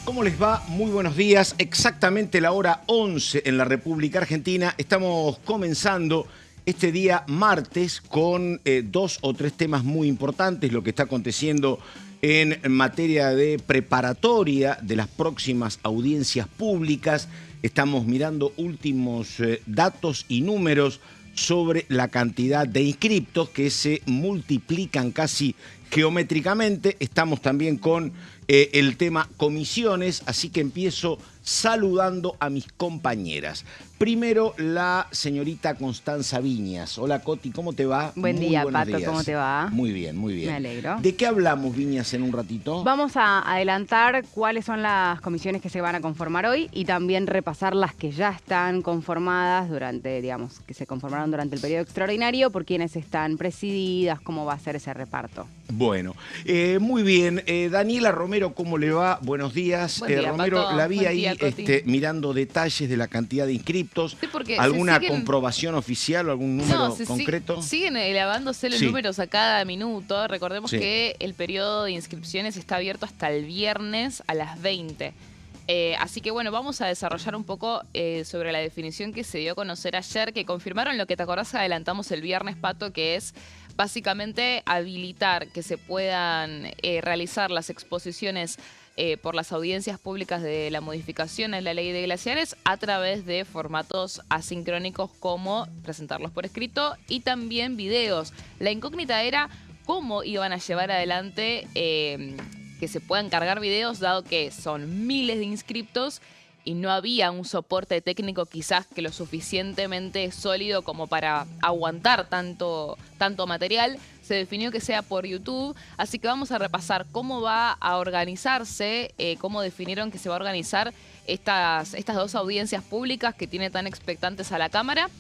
¿Cómo les va? Muy buenos días. Exactamente la hora 11 en la República Argentina. Estamos comenzando este día martes con 2 o 3 temas muy importantes. Lo que está aconteciendo en materia de preparatoria de las próximas audiencias públicas. Estamos mirando últimos datos y números sobre la cantidad de inscriptos que se multiplican casi geométricamente. Estamos también con el tema comisiones, así que empiezo saludando a mis compañeras. Primero, la señorita Constanza Viñas. Hola, Coti, ¿cómo te va? Buen día, Pato, días. ¿cómo te va? Muy bien, muy bien. Me alegro. ¿De qué hablamos, Viñas, en un ratito? Vamos a adelantar cuáles son las comisiones que se van a conformar hoy y también repasar las que ya están conformadas durante, digamos, que se conformaron durante el periodo extraordinario, por quienes están presididas, cómo va a ser ese reparto. Bueno, muy bien. Daniela Romero, ¿cómo le va? Buenos días. Buen día, Romero, Pato. la vi Buen ahí día, Coti. mirando detalles de la cantidad de inscriptos. Sí, porque ¿Alguna se siguen- comprobación oficial o algún número concreto? Siguen elevándose los Sí. números a cada minuto. Recordemos Sí. que el periodo de inscripciones está abierto hasta el viernes a las 20. Así que bueno, vamos a desarrollar un poco sobre la definición que se dio a conocer ayer, que confirmaron lo que te acordás que adelantamos el viernes, Pato, que es básicamente habilitar que se puedan realizar las exposiciones por las audiencias públicas de la modificación en la ley de glaciares a través de formatos asincrónicos como presentarlos por escrito y también videos. La incógnita era cómo iban a llevar adelante que se puedan cargar videos, dado que son miles de inscriptos y no había un soporte técnico quizás que lo suficientemente sólido como para aguantar tanto material. Se definió que sea por YouTube, así que vamos a repasar cómo va a organizarse, cómo definieron que se va a organizar estas 2 audiencias públicas que tiene tan expectantes a la Cámara.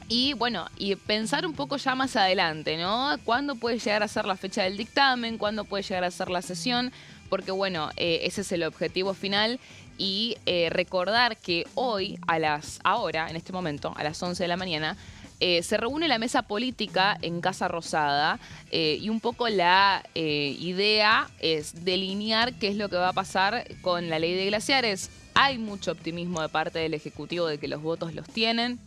Y bueno, y pensar un poco ya más adelante, ¿no? ¿Cuándo puede llegar a ser la fecha del dictamen? ¿Cuándo puede llegar a ser la sesión? Porque bueno, ese es el objetivo final. Y recordar que hoy, ahora, en este momento, a las 11 de la mañana, se reúne la mesa política en Casa Rosada y un poco la idea es delinear qué es lo que va a pasar con la ley de glaciares. Hay mucho optimismo de parte del Ejecutivo de que los votos los tienen,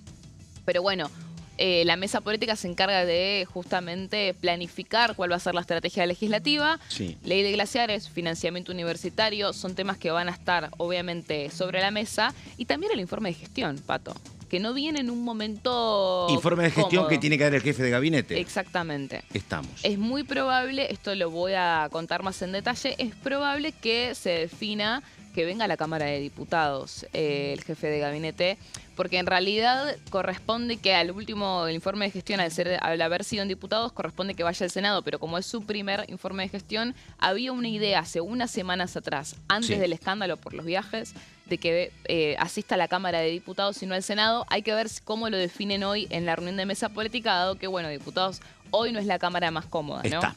pero bueno, la mesa política se encarga de justamente planificar cuál va a ser la estrategia legislativa. Sí. Ley de glaciares, financiamiento universitario, son temas que van a estar obviamente sobre la mesa. Y también el informe de gestión, Pato, que no viene en un momento Informe de gestión cómodo. que tiene que dar el jefe de gabinete. Exactamente. Estamos. Es muy probable, esto lo voy a contar más en detalle, es probable que se defina que venga a la Cámara de Diputados el jefe de gabinete, porque en realidad corresponde que al último el informe de gestión, al haber sido en diputados, corresponde que vaya al Senado, pero como es su primer informe de gestión, había una idea hace unas semanas atrás, antes Sí. del escándalo por los viajes, de que asista a la Cámara de Diputados y no al Senado. Hay que ver cómo lo definen hoy en la reunión de mesa política, dado que, bueno, diputados hoy no es la Cámara más cómoda, ¿no? Está.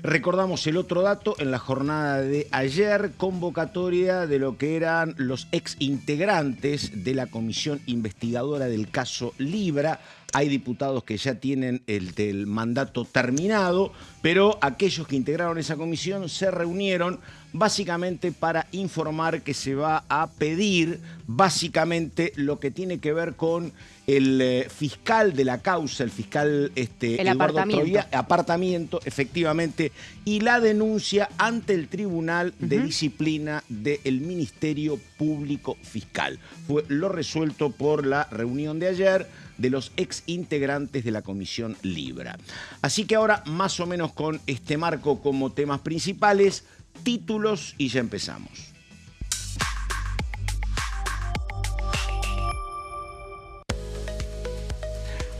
Recordamos el otro dato, en la jornada de ayer, convocatoria de lo que eran los ex integrantes de la comisión investigadora del caso Libra. Hay diputados que ya tienen el mandato terminado, pero aquellos que integraron esa comisión se reunieron básicamente para informar que se va a pedir básicamente lo que tiene que ver con el fiscal de la causa, el fiscal Eduardo Apartamiento, efectivamente, y la denuncia ante el Tribunal de Disciplina del Ministerio Público Fiscal. Fue lo resuelto por la reunión de ayer de los ex integrantes de la Comisión Libra. Así que ahora, más o menos con este marco como temas principales, títulos y ya empezamos.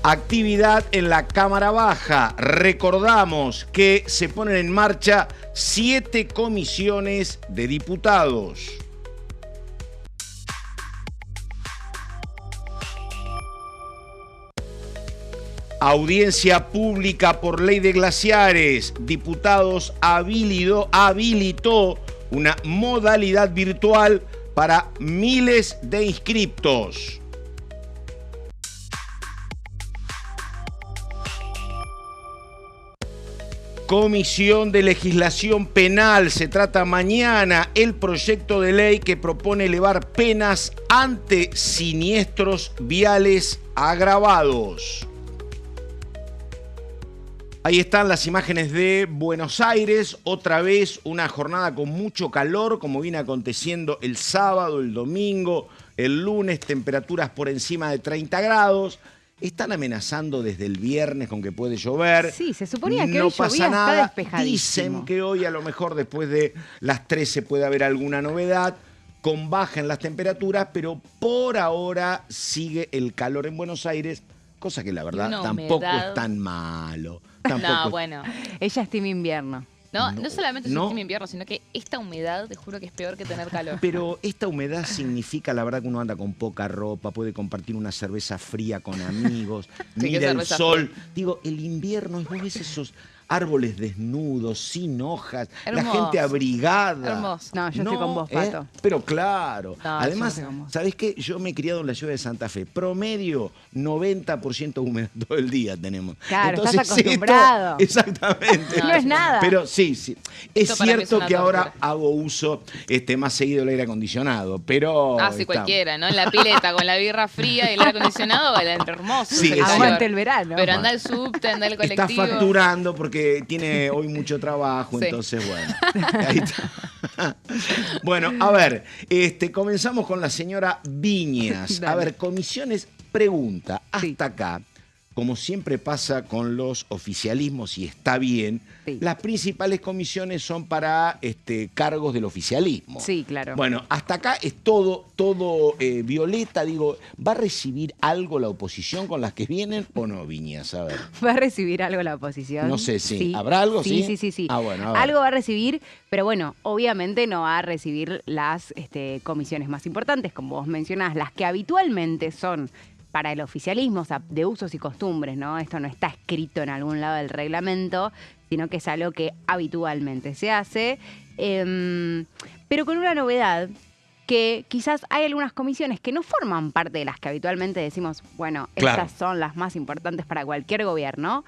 Actividad en la Cámara Baja. Recordamos que se ponen en marcha 7 comisiones de diputados. Audiencia pública por ley de glaciares. Diputados habilitó una modalidad virtual para miles de inscriptos. Comisión de Legislación Penal. Se trata mañana el proyecto de ley que propone elevar penas ante siniestros viales agravados. Ahí están las imágenes de Buenos Aires, otra vez una jornada con mucho calor, como viene aconteciendo el sábado, el domingo, el lunes, temperaturas por encima de 30 grados. Están amenazando desde el viernes con que puede llover. Sí, se suponía que no hoy pasa llovía, nada. está despejadísimo. Dicen que hoy a lo mejor después de las 13 puede haber alguna novedad, con baja en las temperaturas, pero por ahora sigue el calor en Buenos Aires, cosa que la verdad tampoco es tan malo. No, bueno. Ella es team invierno. No solamente es un team invierno, sino que esta humedad, te juro que es peor que tener calor. Pero esta humedad significa, la verdad, que uno anda con poca ropa, puede compartir una cerveza fría con amigos, mira el sol. Fría. Digo, el invierno es, vos ves esos árboles desnudos, sin hojas, hermoso. La gente abrigada. Hermoso. No, yo estoy con vos, Pato. Pero claro. No, además, ¿sabés qué? Yo me he criado en la ciudad de Santa Fe. Promedio, 90% humedad todo el día tenemos. Claro, entonces, estás acostumbrado. Exactamente. No es nada. Pero sí. Es cierto que ahora hago uso más seguido del aire acondicionado, pero... Sí, cualquiera, ¿no? En la pileta, con la birra fría y el aire acondicionado, hermoso. Sí, aguante el verano. Pero anda el subte, anda el colectivo. Está facturando porque tiene hoy mucho trabajo, sí. Entonces, bueno. Ahí está. Bueno, a ver, comenzamos con la señora Viñas. Dale. A ver, comisiones, pregunta, hasta acá, como siempre pasa con los oficialismos, y está bien, las principales comisiones son para cargos del oficialismo. Sí, claro. Bueno, hasta acá es todo violeta. Digo, ¿va a recibir algo la oposición con las que vienen o no, Viñas? A ver. ¿Va a recibir algo la oposición? No sé, sí. ¿Habrá algo? Sí. Ah, bueno, a ver. Algo va a recibir, pero bueno, obviamente no va a recibir las comisiones más importantes, como vos mencionás, las que habitualmente son para el oficialismo, o sea, de usos y costumbres, ¿no? Esto no está escrito en algún lado del reglamento, sino que es algo que habitualmente se hace, pero con una novedad, que quizás hay algunas comisiones que no forman parte de las que habitualmente decimos, bueno, estas son las más importantes para cualquier gobierno,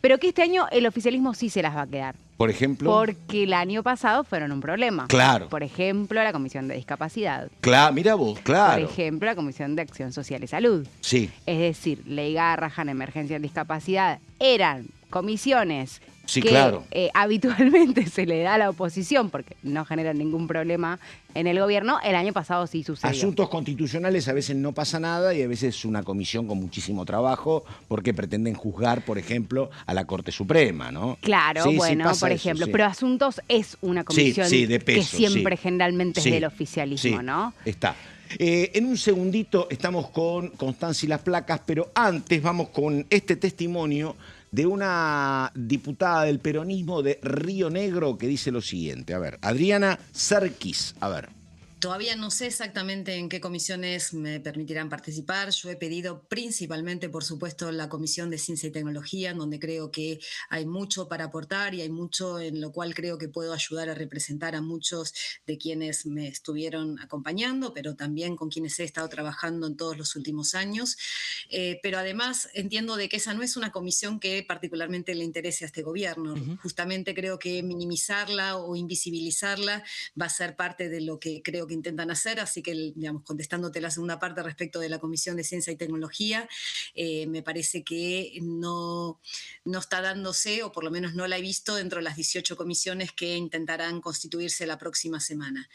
pero que este año el oficialismo sí se las va a quedar. Por ejemplo. Porque el año pasado fueron un problema. Claro. Por ejemplo, la Comisión de Discapacidad. Claro, mira vos, claro. Por ejemplo, la Comisión de Acción Social y Salud. Sí. Es decir, Ley Garrahan, Emergencia en Discapacidad, eran comisiones que habitualmente se le da a la oposición porque no generan ningún problema en el gobierno. El año pasado sí sucedió. Asuntos constitucionales a veces no pasa nada y a veces es una comisión con muchísimo trabajo porque pretenden juzgar, por ejemplo, a la Corte Suprema, ¿no? Claro, por ejemplo. Eso, pero asuntos es una comisión de peso, que siempre generalmente es del oficialismo, ¿no? Está. En un segundito estamos con Constanza y las placas, pero antes vamos con este testimonio de una diputada del peronismo de Río Negro que dice lo siguiente. A ver, Adriana Serkis, a ver. Todavía no sé exactamente en qué comisiones me permitirán participar. Yo he pedido principalmente, por supuesto, la Comisión de Ciencia y Tecnología, en donde creo que hay mucho para aportar y hay mucho en lo cual creo que puedo ayudar a representar a muchos de quienes me estuvieron acompañando, pero también con quienes he estado trabajando en todos los últimos años. Pero además entiendo de que esa no es una comisión que particularmente le interese a este gobierno. Justamente creo que minimizarla o invisibilizarla va a ser parte de lo que creo que intentan hacer, así que, digamos, contestándote la segunda parte respecto de la Comisión de Ciencia y Tecnología, me parece que no está dándose, o por lo menos no la he visto dentro de las 18 comisiones que intentarán constituirse la próxima semana.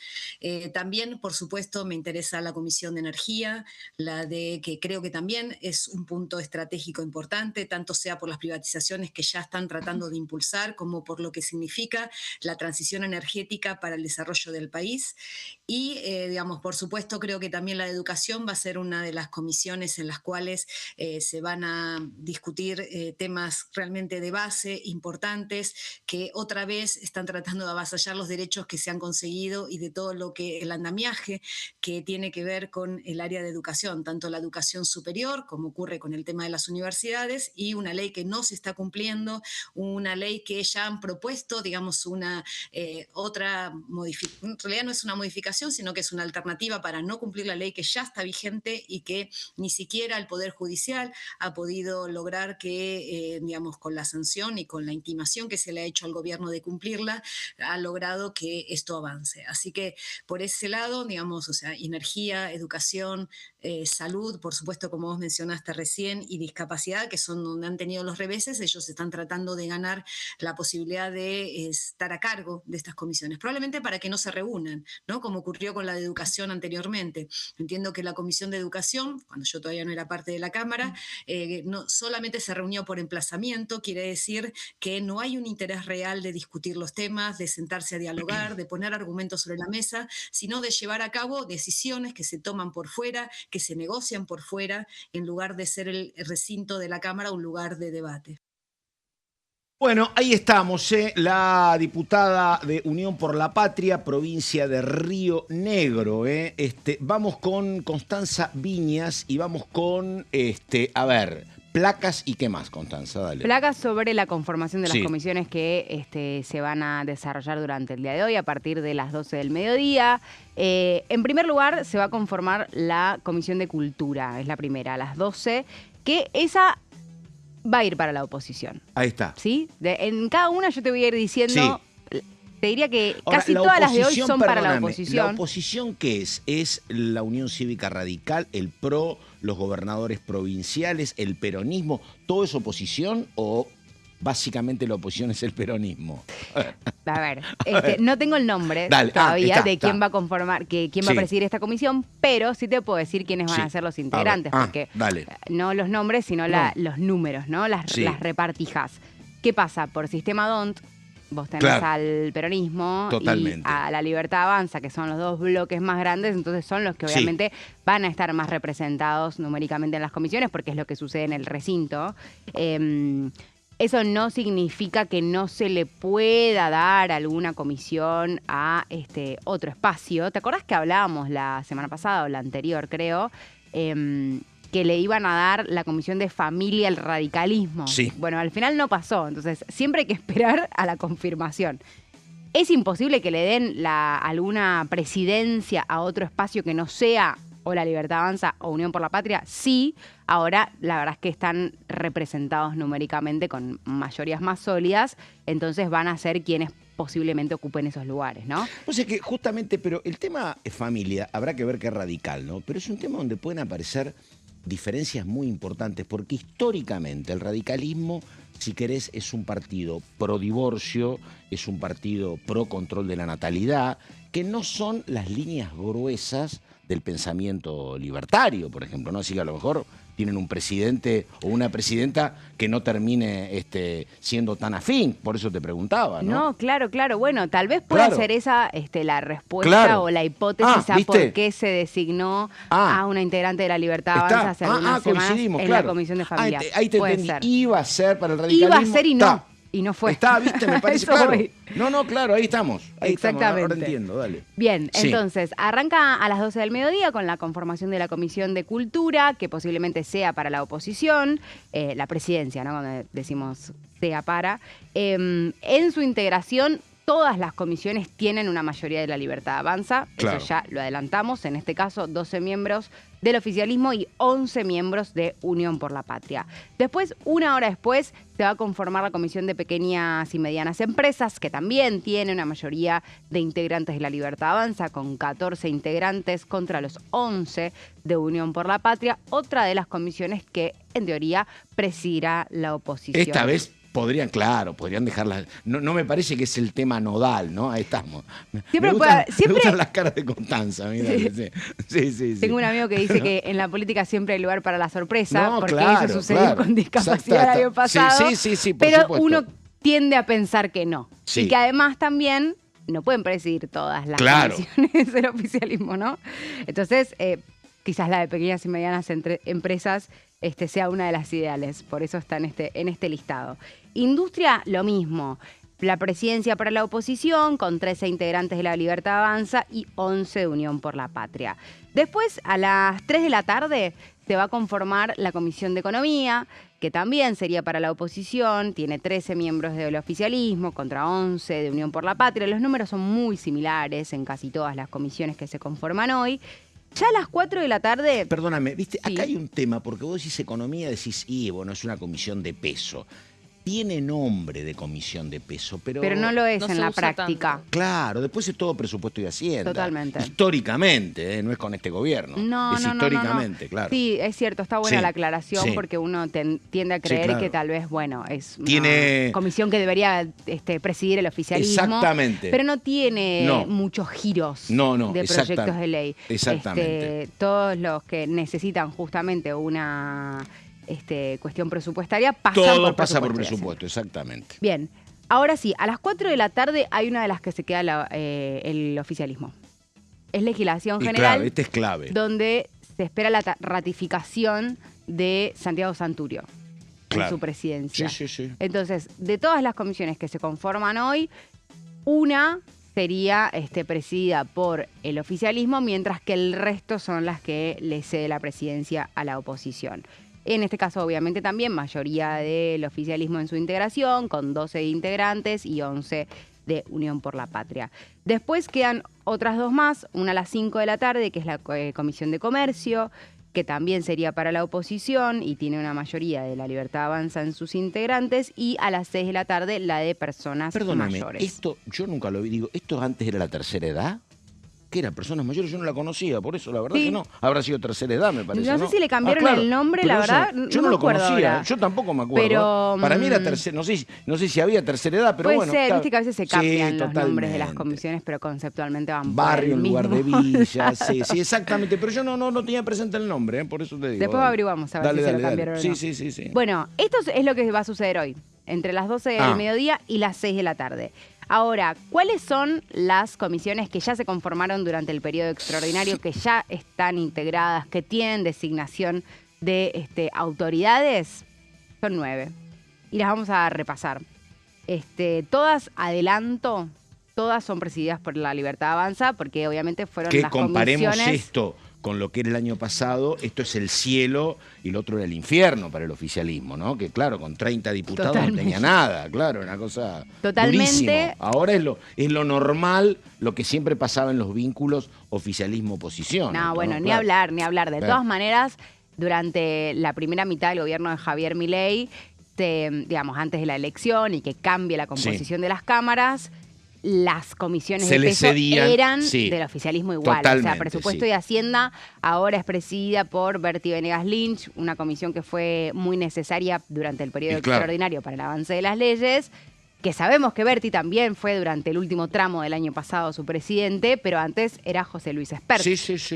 También, por supuesto, me interesa la Comisión de Energía, la de que creo que también es un punto estratégico importante, tanto sea por las privatizaciones que ya están tratando de impulsar, como por lo que significa la transición energética para el desarrollo del país. Y, digamos, por supuesto, creo que también la de educación va a ser una de las comisiones en las cuales se van a discutir temas realmente de base, importantes, que otra vez están tratando de avasallar los derechos que se han conseguido y de todo lo que el andamiaje que tiene que ver con el área de educación, tanto la educación superior, como ocurre con el tema de las universidades, y una ley que no se está cumpliendo, una ley que ya han propuesto, digamos, una otra modificación. En realidad no es una modificación, comisión, sino que es una alternativa para no cumplir la ley que ya está vigente y que ni siquiera el Poder Judicial ha podido lograr que, digamos, con la sanción y con la intimación que se le ha hecho al gobierno de cumplirla, ha logrado que esto avance. Así que por ese lado, digamos, o sea, energía, educación, salud, por supuesto, como vos mencionaste recién, y discapacidad, que son donde han tenido los reveses, ellos están tratando de ganar la posibilidad de estar a cargo de estas comisiones, probablemente para que no se reúnan, ¿no? Como ocurrió con la de educación anteriormente. Entiendo que la Comisión de Educación, cuando yo todavía no era parte de la Cámara, no solamente se reunió por emplazamiento, quiere decir que no hay un interés real de discutir los temas, de sentarse a dialogar, de poner argumentos sobre la mesa, sino de llevar a cabo decisiones que se toman por fuera, que se negocian por fuera, en lugar de ser el recinto de la Cámara un lugar de debate. Bueno, ahí estamos, la diputada de Unión por la Patria, provincia de Río Negro. Vamos con Constanza Viñas y vamos con, placas y qué más, Constanza, dale. Placas sobre la conformación de las comisiones que se van a desarrollar durante el día de hoy a partir de las 12 del mediodía. En primer lugar, se va a conformar la Comisión de Cultura, es la primera, a las 12, que esa va a ir para la oposición. Ahí está. ¿Sí? En cada una yo te voy a ir diciendo... Sí. Te diría que ahora, casi todas las de hoy son para la oposición. ¿La oposición qué es? ¿Es la Unión Cívica Radical, el PRO, los gobernadores provinciales, el peronismo? ¿Todo es oposición o básicamente la oposición es el peronismo? A ver, no tengo el nombre todavía de quién va a conformar, quién va a presidir esta comisión, pero sí te puedo decir quiénes van a ser los integrantes, porque no los nombres, sino los números, ¿no? Las repartijas. ¿Qué pasa? Por sistema DONT, vos tenés al peronismo y a la Libertad Avanza, que son los dos bloques más grandes, entonces son los que obviamente van a estar más representados numéricamente en las comisiones, porque es lo que sucede en el recinto. Eso no significa que no se le pueda dar alguna comisión a otro espacio. ¿Te acordás que hablábamos la semana pasada o la anterior, creo? Que le iban a dar la comisión de familia al radicalismo. Sí. Bueno, al final no pasó, entonces siempre hay que esperar a la confirmación. ¿Es imposible que le den alguna presidencia a otro espacio que no sea o la Libertad Avanza o Unión por la Patria? Sí, ahora la verdad es que están representados numéricamente con mayorías más sólidas, entonces van a ser quienes posiblemente ocupen esos lugares, ¿no? O sea que justamente, pero el tema es familia, habrá que ver qué es radical, ¿no? Pero es un tema donde pueden aparecer diferencias muy importantes, porque históricamente el radicalismo, si querés, es un partido pro divorcio, es un partido pro control de la natalidad, que no son las líneas gruesas del pensamiento libertario, por ejemplo, ¿no? Así que a lo mejor tienen un presidente o una presidenta que no termine siendo tan afín, por eso te preguntaba, ¿no? No, claro, bueno, tal vez pueda ser esa la respuesta o la hipótesis a por qué se designó a una integrante de la Libertad Avanza hace algunas semanas en la Comisión de Familia. Ahí te entendí, iba a ser para el radicalismo. Iba a ser y no. Y no fue. Está, viste, me parece claro. No, claro, ahí estamos. Exactamente. Ahora entiendo, dale. Bien, entonces, arranca a las 12 del mediodía con la conformación de la Comisión de Cultura, que posiblemente sea para la oposición, la presidencia, ¿no? Cuando decimos sea para. En su integración, todas las comisiones tienen una mayoría de la Libertad Avanza. Eso ya lo adelantamos. En este caso, 12 miembros del oficialismo y 11 miembros de Unión por la Patria. Después, una hora después, se va a conformar la Comisión de Pequeñas y Medianas Empresas, que también tiene una mayoría de integrantes de la Libertad Avanza, con 14 integrantes contra los 11 de Unión por la Patria. Otra de las comisiones que, en teoría, presidirá la oposición. Esta vez podrían dejarlas. No me parece que es el tema nodal, ¿no? Ahí estamos. Me gustan las caras de Constanza. Mirá, sí. Tengo un amigo que dice que en la política siempre hay lugar para la sorpresa, porque eso sucedió con discapacidad el año pasado. Sí, pero supuesto. Uno tiende a pensar que no. Y que además también no pueden presidir todas las comisiones del oficialismo, ¿no? Entonces, quizás la de pequeñas y medianas empresas sea una de las ideales, por eso está en este listado. Industria, lo mismo. la presidencia para la oposición, con 13 integrantes de La Libertad Avanza y 11 de Unión por la Patria. Después, a las 3 de la tarde, se va a conformar la Comisión de Economía, que también sería para la oposición, tiene 13 miembros del oficialismo contra 11 de Unión por la Patria. Los números son muy similares en casi todas las comisiones que se conforman hoy. Ya a las 4 de la tarde... Perdóname, viste, Sí. acá hay un tema, porque vos decís economía, decís, bueno, es una comisión de peso. Tiene nombre de comisión de peso, pero Pero no lo es no en se la usa práctica. tanto. claro, después es todo presupuesto y hacienda. Totalmente. Históricamente, no es con este gobierno. No, es no, no, históricamente, no. claro. Sí, es cierto, está buena Sí, la aclaración sí. porque uno tiende a Sí, creer claro. que tal vez, bueno, es una Tiene- comisión que debería presidir el oficialismo. Exactamente. Pero no tiene No. muchos giros No, no, de proyectos exactam- de ley. exactamente. Todos los que necesitan justamente una cuestión presupuestaria pasan Todo por pasa por presupuesto y hacienda. presupuesto, exactamente. Bien, ahora sí, a las 4 de la tarde hay una de las que se queda el oficialismo. Es legislación Y general, claro, este es clave. donde se espera la ratificación de Santiago Santurio en Claro. su presidencia. Sí, sí, sí. Entonces, de todas las comisiones que se conforman hoy, una sería presidida por el oficialismo, mientras que el resto son las que le cede la presidencia a la oposición. En este caso, obviamente, también mayoría del oficialismo en su integración, con 12 integrantes y 11 de Unión por la Patria. Después quedan otras dos más, una a las 5 de la tarde, que es la Comisión de Comercio, que también sería para la oposición y tiene una mayoría de La Libertad Avanza en sus integrantes, y a las 6 de la tarde la de personas Perdóname, mayores. esto yo nunca lo vi. Digo, ¿esto antes era la tercera edad? ¿Qué era? ¿Personas mayores? Yo no la conocía, por eso la verdad Sí. que no. Habrá sido tercera edad, me parece. No sé si le cambiaron el nombre, pero la eso, verdad, yo no no me lo acuerdo conocía, ahora. yo tampoco me acuerdo. Pero, Para mí era tercera, no sé si había tercera edad, pero puede bueno. ser, está- viste que a veces se Sí, cambian los nombres de las totalmente. comisiones, pero conceptualmente van Barrio por el en lugar de mismo. villa, sí, exactamente. Pero yo no tenía presente el nombre, por eso te digo. Después dale. averiguamos a ver Dale, si se lo dale, cambiaron dale. o no. Sí. Bueno, esto es lo que va a suceder hoy, entre las 12 del mediodía y las 6 de la tarde. Ahora, ¿cuáles son las comisiones que ya se conformaron durante el periodo extraordinario, que ya están integradas, que tienen designación de autoridades? Son 9. Y las vamos a repasar. Todas, adelanto, todas son presididas por La Libertad Avanza, porque obviamente fueron Que las comparemos comisiones... esto con lo que era el año pasado, esto es el cielo y lo otro era el infierno para el oficialismo, ¿no? Que claro, con 30 diputados Totalmente. no tenía nada, claro, una cosa Totalmente. durísimo. Ahora es lo normal, lo que siempre pasaba en los vínculos oficialismo-oposición. No, ¿no? bueno, ni Claro. hablar, ni hablar. De Claro. todas maneras, durante la primera mitad del gobierno de Javier Milei, digamos, antes de la elección y que cambie la composición de las cámaras, las comisiones Se de les peso cedían, eran sí, del oficialismo igual. O sea, totalmente, presupuesto sí. y Hacienda ahora es presidida por Berti Venegas Lynch, una comisión que fue muy necesaria durante el periodo Y claro. extraordinario para el avance de las leyes, que sabemos que Berti también fue durante el último tramo del año pasado su presidente, pero antes era José Luis Espert. Sí,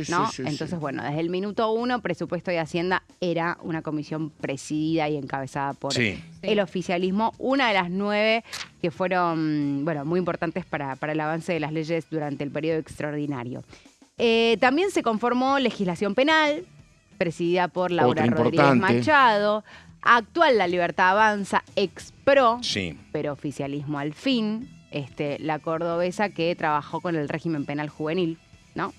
¿no? sí. Entonces, bueno, desde el minuto 1, Presupuesto y Hacienda era una comisión presidida y encabezada por Sí. el oficialismo, una de las 9 que fueron, bueno, muy importantes para el avance de las leyes durante el periodo extraordinario. También se conformó legislación penal, presidida por Laura Otra Rodríguez importante. Machado. Actual La Libertad Avanza, ex pro, Sí. pero oficialismo al fin. La cordobesa que trabajó con el régimen penal juvenil, ¿no?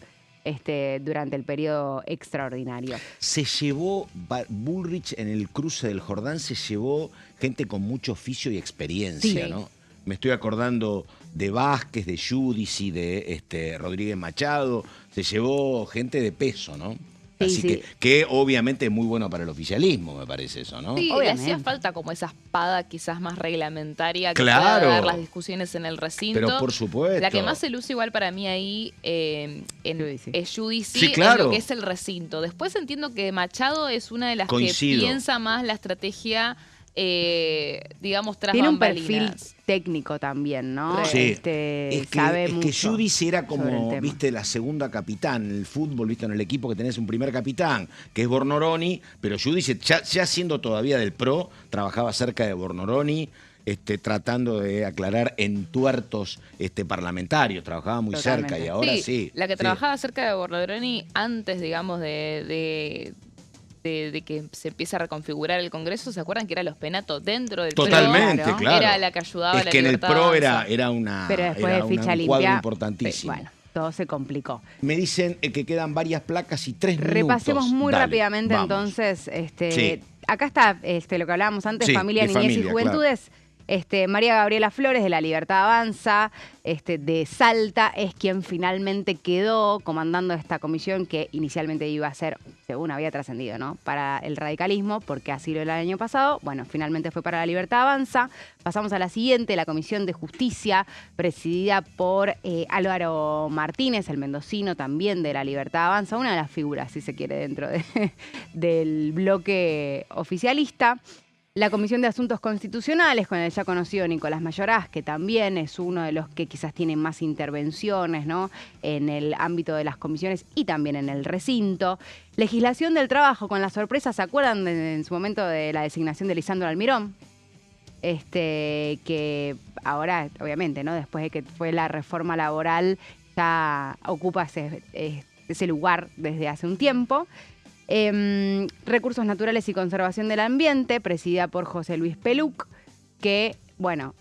Durante el periodo extraordinario. Se llevó, Bullrich en el cruce del Jordán se llevó gente con mucho oficio y experiencia, Sí. ¿no? Me estoy acordando de Vázquez, de Giudici, de Rodríguez Machado. Se llevó gente de peso, ¿no? Sí, Así sí. que obviamente es muy bueno para el oficialismo, me parece eso, ¿no? Sí, le Obviamente. hacía falta como esa espada quizás más reglamentaria que Claro. pueda dar las discusiones en el recinto. Pero por supuesto. La que más se luce igual para mí ahí Giudici. es Giudici, Sí, claro. en lo que es el recinto. Después entiendo que Machado es una de las Coincido. que piensa más la estrategia, digamos, tras Tiene un perfil bambalinas. técnico también, ¿no? Sí. Sabe es que mucho Giudici era sobre el como, tema. viste, la segunda capitán en el fútbol, viste, en el equipo que tenés un primer capitán, que es Bornoroni, pero Giudici, ya siendo todavía del PRO, trabajaba cerca de Bornoroni, tratando de aclarar entuertos parlamentarios, trabajaba muy Totalmente. cerca y ahora sí. La que sí. trabajaba cerca de Borrodroni antes, digamos, de de que se empiece a reconfigurar el Congreso, ¿se acuerdan que era los penatos dentro del Totalmente, PRO? claro. Era la que ayudaba a Es la que en el libertad PRO avanza. era una Pero después era de ficha un cuadro limpia, importantísimo. bueno, todo se complicó. Me dicen que quedan varias placas y 3 minutos. Repasemos muy Dale, rápidamente vamos. entonces. Sí. Acá está lo que hablábamos antes, Sí, familia, de niñez y familia, juventudes. María Gabriela Flores, de La Libertad Avanza, de Salta, es quien finalmente quedó comandando esta comisión que inicialmente iba a ser, según había trascendido, ¿no?, para el radicalismo, porque así lo era el año pasado. Bueno, finalmente fue para La Libertad Avanza. Pasamos a la siguiente, la Comisión de Justicia, presidida por Álvaro Martínez, el mendocino también de La Libertad Avanza, una de las figuras, si se quiere, dentro del bloque oficialista. La Comisión de Asuntos Constitucionales, con el ya conocido Nicolás Mayoraz, que también es uno de los que quizás tiene más intervenciones, ¿no?, en el ámbito de las comisiones y también en el recinto. Legislación del trabajo, con la sorpresa, ¿se acuerdan en su momento de la designación de Lisandro Almirón? Que ahora, obviamente, ¿no?, después de que fue la reforma laboral, ya ocupa ese lugar desde hace un tiempo. Recursos Naturales y Conservación del Ambiente, presidida por José Luis Peluc, que, bueno,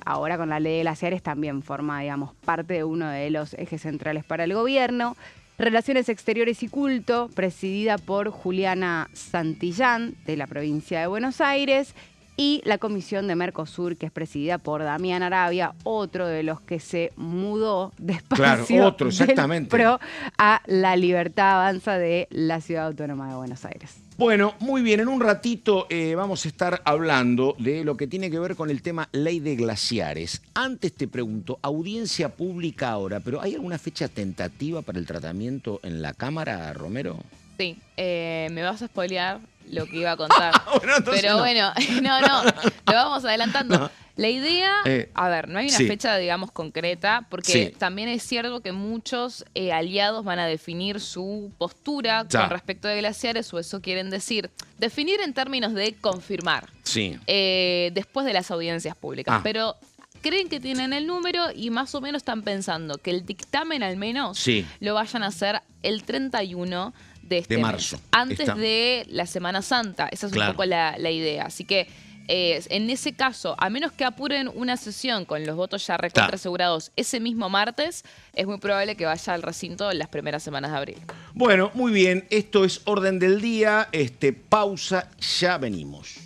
ahora con la ley de glaciares también forma, digamos, parte de uno de los ejes centrales para el gobierno. Relaciones Exteriores y Culto, presidida por Juliana Santillán, de la provincia de Buenos Aires. Y la Comisión de Mercosur, que es presidida por Damián Arabia, otro de los que se mudó despacio Claro, otro, exactamente. del PRO a La Libertad Avanza de la Ciudad Autónoma de Buenos Aires. Bueno, muy bien, en un ratito vamos a estar hablando de lo que tiene que ver con el tema ley de glaciares. Antes te pregunto, audiencia pública ahora, pero ¿hay alguna fecha tentativa para el tratamiento en la Cámara, Romero? Sí, me vas a spoilear lo que iba a contar. Bueno, entonces pero no. bueno, no, lo vamos adelantando. No. La idea, a ver, no hay una sí. fecha, digamos, concreta, porque Sí. también es cierto que muchos aliados van a definir su postura Ya. con respecto de glaciares, o eso quieren decir, definir en términos de confirmar, Sí. después de las audiencias públicas. Ah. Pero creen que tienen el número y más o menos están pensando que el dictamen al menos Sí. lo vayan a hacer el 31 de este De mes, marzo. antes Está. de la Semana Santa. Esa es Claro. un poco la idea. Así que en ese caso, a menos que apuren una sesión con los votos ya recontra asegurados ese mismo martes, es muy probable que vaya al recinto en las primeras semanas de abril. Bueno, muy bien, esto es Orden del Día, pausa, ya venimos.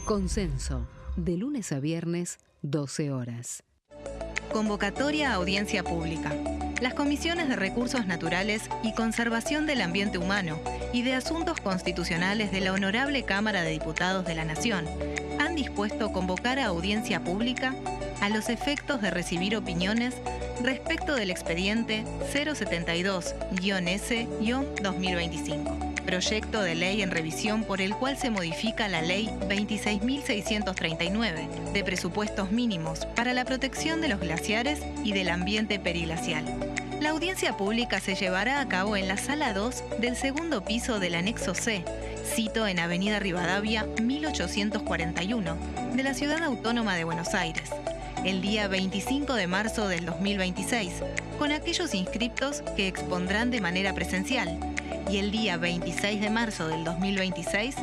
Consenso, de lunes a viernes, 12 horas. Convocatoria a audiencia pública. Las comisiones de Recursos Naturales y Conservación del Ambiente Humano y de Asuntos Constitucionales de la Honorable Cámara de Diputados de la Nación han dispuesto convocar a audiencia pública a los efectos de recibir opiniones respecto del expediente 072-S-2025. Proyecto de ley en revisión por el cual se modifica la Ley 26.639 de presupuestos mínimos para la protección de los glaciares y del ambiente periglacial. La audiencia pública se llevará a cabo en la Sala 2 del segundo piso del Anexo C, sito en Avenida Rivadavia 1841, de la Ciudad Autónoma de Buenos Aires, el día 25 de marzo del 2026, con aquellos inscriptos que expondrán de manera presencial, y el día 26 de marzo del 2026,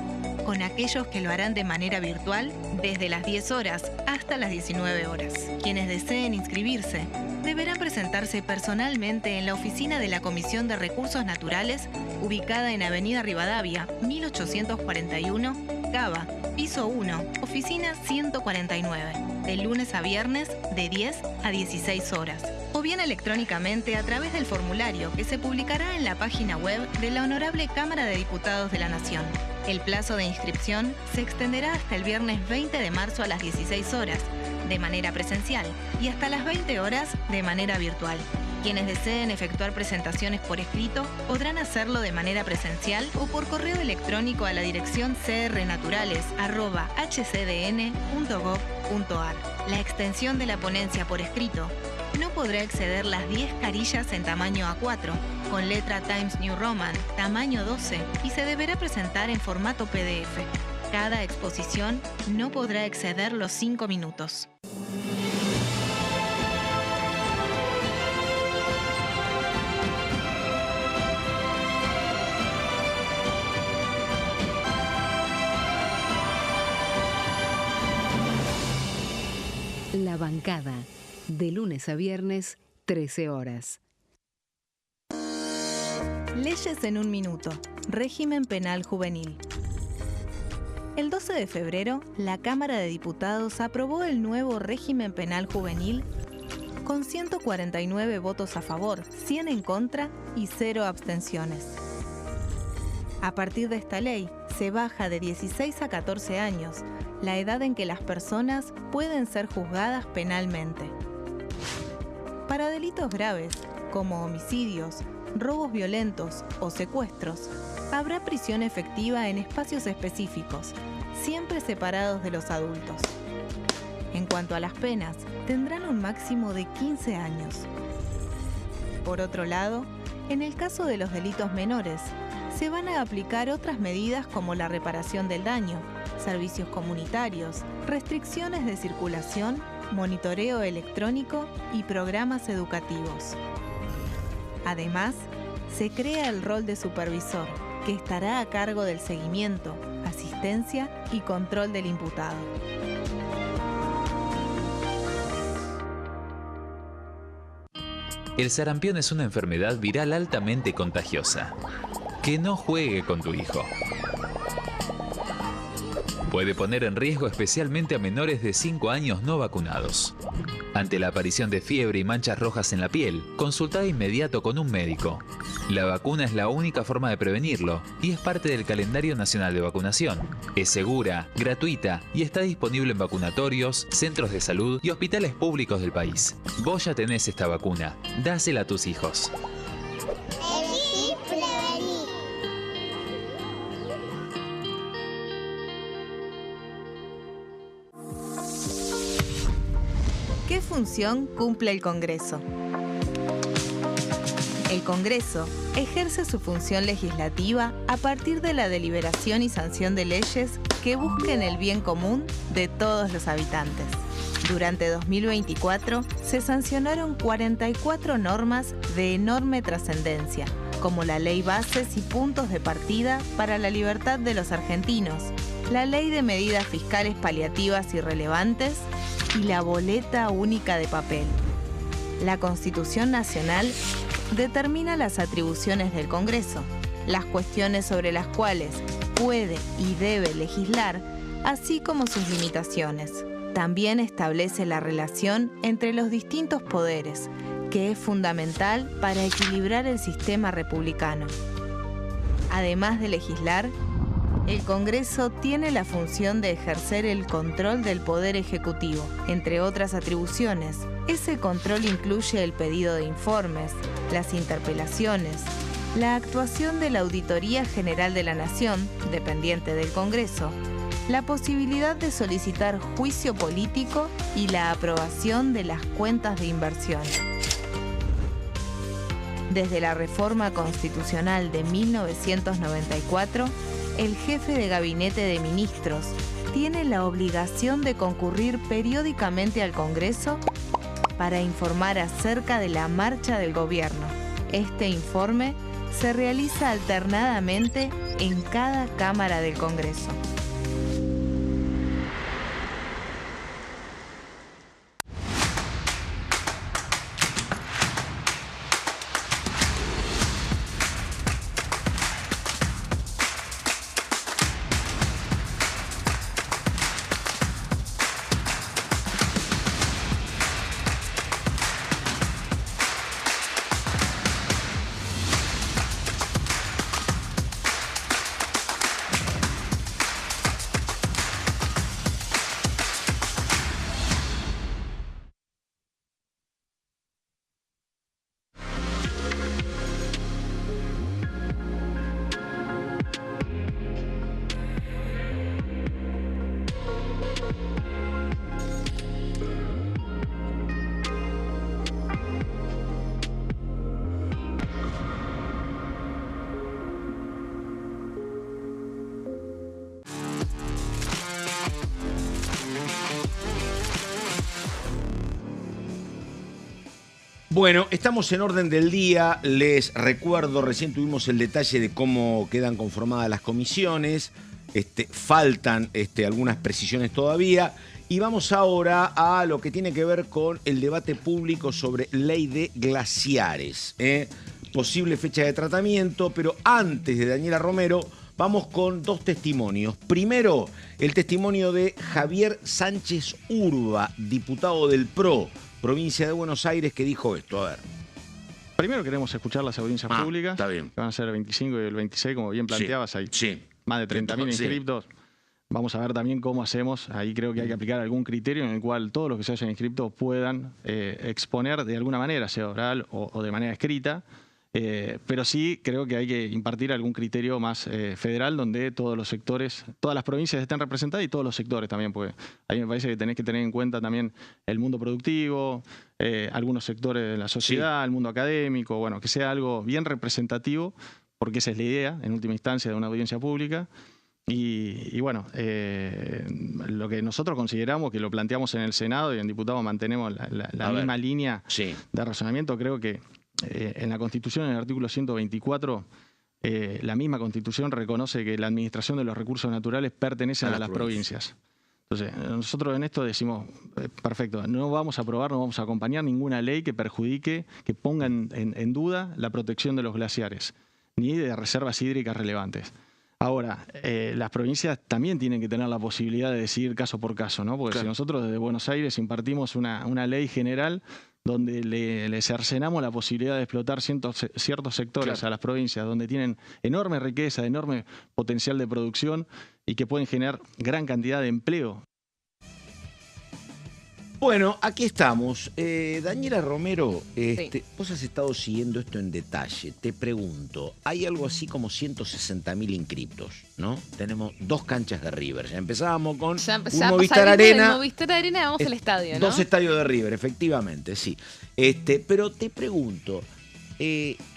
con aquellos que lo harán de manera virtual desde las 10 horas hasta las 19 horas. Quienes deseen inscribirse deberán presentarse personalmente en la oficina de la Comisión de Recursos Naturales, ubicada en Avenida Rivadavia, 1841, Cava, piso 1, oficina 149, de lunes a viernes de 10 a 16 horas. O bien electrónicamente a través del formulario que se publicará en la página web de la Honorable Cámara de Diputados de la Nación. El plazo de inscripción se extenderá hasta el viernes 20 de marzo a las 16 horas, de manera presencial, y hasta las 20 horas de manera virtual. Quienes deseen efectuar presentaciones por escrito podrán hacerlo de manera presencial o por correo electrónico a la dirección crnaturales@hcdn.gov.ar. La extensión de la ponencia por escrito no podrá exceder las 10 carillas en tamaño A4, con letra Times New Roman, tamaño 12, y se deberá presentar en formato PDF. Cada exposición no podrá exceder los 5 minutos. La bancada, de lunes a viernes, 13 horas. Leyes en un minuto. Régimen penal juvenil. El 12 de febrero, la Cámara de Diputados aprobó el nuevo régimen penal juvenil con 149 votos a favor, 100 en contra y 0 abstenciones. A partir de esta ley, se baja de 16 a 14 años la edad en que las personas pueden ser juzgadas penalmente. Para delitos graves, como homicidios, robos violentos o secuestros, habrá prisión efectiva en espacios específicos, siempre separados de los adultos. En cuanto a las penas, tendrán un máximo de 15 años. Por otro lado, en el caso de los delitos menores, se van a aplicar otras medidas como la reparación del daño, servicios comunitarios, restricciones de circulación, monitoreo electrónico y programas educativos. Además, se crea el rol de supervisor, que estará a cargo del seguimiento, asistencia y control del imputado. El sarampión es una enfermedad viral altamente contagiosa. Que no juegue con tu hijo. Puede poner en riesgo especialmente a menores de 5 años no vacunados. Ante la aparición de fiebre y manchas rojas en la piel, consulta de inmediato con un médico. La vacuna es la única forma de prevenirlo y es parte del calendario nacional de vacunación. Es segura, gratuita y está disponible en vacunatorios, centros de salud y hospitales públicos del país. Vos ya tenés esta vacuna. Dásela a tus hijos. ¿Qué función cumple el Congreso? El Congreso ejerce su función legislativa a partir de la deliberación y sanción de leyes que busquen el bien común de todos los habitantes. Durante 2024 se sancionaron 44 normas de enorme trascendencia, como la Ley Bases y Puntos de Partida para la Libertad de los Argentinos, la Ley de Medidas Fiscales Paliativas y Relevantes y la Boleta Única de Papel. La Constitución Nacional determina las atribuciones del Congreso, las cuestiones sobre las cuales puede y debe legislar, así como sus limitaciones. También establece la relación entre los distintos poderes, que es fundamental para equilibrar el sistema republicano. Además de legislar, el Congreso tiene la función de ejercer el control del Poder Ejecutivo. Entre otras atribuciones, ese control incluye el pedido de informes, las interpelaciones, la actuación de la Auditoría General de la Nación, dependiente del Congreso, la posibilidad de solicitar juicio político y la aprobación de las cuentas de inversión. Desde la reforma constitucional de 1994, el jefe de gabinete de ministros tiene la obligación de concurrir periódicamente al Congreso para informar acerca de la marcha del gobierno. Este informe se realiza alternadamente en cada Cámara del Congreso. Bueno, estamos en orden del día. Les recuerdo, recién tuvimos el detalle de cómo quedan conformadas las comisiones. Faltan algunas precisiones todavía. Y vamos ahora a lo que tiene que ver con el debate público sobre ley de glaciares. Posible fecha de tratamiento, pero antes de Daniela Romero, vamos con dos testimonios. Primero, el testimonio de Javier Sánchez Urba, diputado del PRO, provincia de Buenos Aires, que dijo esto. A ver. Primero queremos escuchar las audiencias públicas. Está bien. Que van a ser el 25 y el 26, como bien planteabas ahí. Sí. Más de 30.000 inscriptos. Vamos a ver también cómo hacemos. Ahí creo que hay que aplicar algún criterio en el cual todos los que se hayan inscrito puedan exponer de alguna manera, sea oral o de manera escrita. Pero sí creo que hay que impartir algún criterio más federal donde todos los sectores, todas las provincias estén representadas y todos los sectores también, porque ahí me parece que tenés que tener en cuenta también el mundo productivo, algunos sectores de la sociedad, el mundo académico, bueno, que sea algo bien representativo, porque esa es la idea, en última instancia, de una audiencia pública. Y bueno, lo que nosotros consideramos, que lo planteamos en el Senado y en diputados mantenemos la misma línea de razonamiento, creo que en la Constitución, en el artículo 124, la misma Constitución reconoce que la administración de los recursos naturales pertenece a las provincias. Entonces, nosotros en esto decimos, perfecto, no vamos a aprobar, no vamos a acompañar ninguna ley que perjudique, que ponga en duda la protección de los glaciares, ni de reservas hídricas relevantes. Ahora, las provincias también tienen que tener la posibilidad de decidir caso por caso, ¿no? Porque si nosotros desde Buenos Aires impartimos una ley general donde le cercenamos la posibilidad de explotar ciertos sectores a las provincias, donde tienen enorme riqueza, enorme potencial de producción y que pueden generar gran cantidad de empleo. Bueno, aquí estamos. Daniela Romero, vos has estado siguiendo esto en detalle. Te pregunto, hay algo así como 160.000 inscriptos, ¿no? Tenemos 2 canchas de River. Ya empezábamos con un Movistar Arena. Movistar Arena, vamos al estadio, ¿no? 2 estadios de River, efectivamente, sí. Pero te pregunto,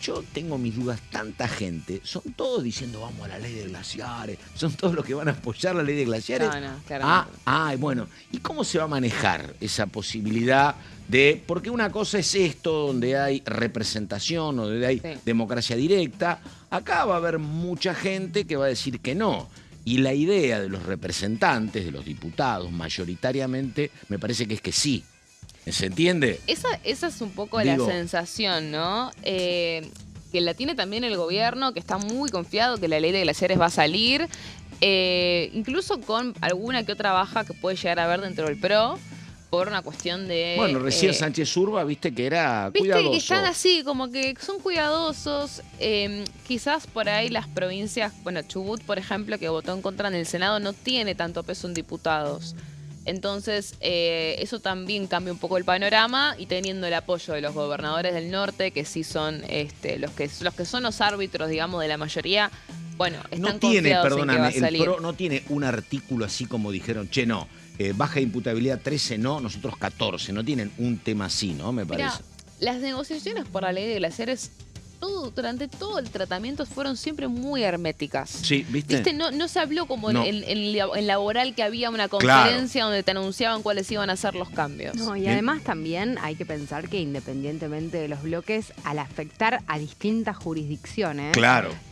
yo tengo mis dudas, tanta gente, son todos diciendo vamos a la ley de glaciares, son todos los que van a apoyar la ley de glaciares. No, claramente. Bueno, ¿y cómo se va a manejar esa posibilidad de, porque una cosa es esto donde hay representación o donde hay democracia directa, acá va a haber mucha gente que va a decir que no. Y la idea de los representantes, de los diputados, mayoritariamente, me parece que es que sí. ¿Se entiende? Esa es un poco la sensación, ¿no? Que la tiene también el gobierno, que está muy confiado que la ley de glaciares va a salir, incluso con alguna que otra baja que puede llegar a haber dentro del PRO, por una cuestión de... Bueno, recién Sánchez Urba, viste que era cuidadoso. Viste que están así, como que son cuidadosos. Quizás por ahí las provincias, bueno, Chubut, por ejemplo, que votó en contra en el Senado, no tiene tanto peso en diputados. Entonces, eso también cambia un poco el panorama, y teniendo el apoyo de los gobernadores del norte, que sí son los que son los árbitros, digamos, de la mayoría, bueno, están confiados en que va a salir. El PRO no tiene un artículo así como dijeron, no, baja imputabilidad 13 no, nosotros 14, no tienen un tema así, ¿no? Me parece. Mirá, las negociaciones por la ley de glaciares durante todo el tratamiento fueron siempre muy herméticas. Sí, ¿viste? No se habló como en laboral, que había una conferencia donde te anunciaban cuáles iban a ser los cambios. No, y además también hay que pensar que independientemente de los bloques, al afectar a distintas jurisdicciones,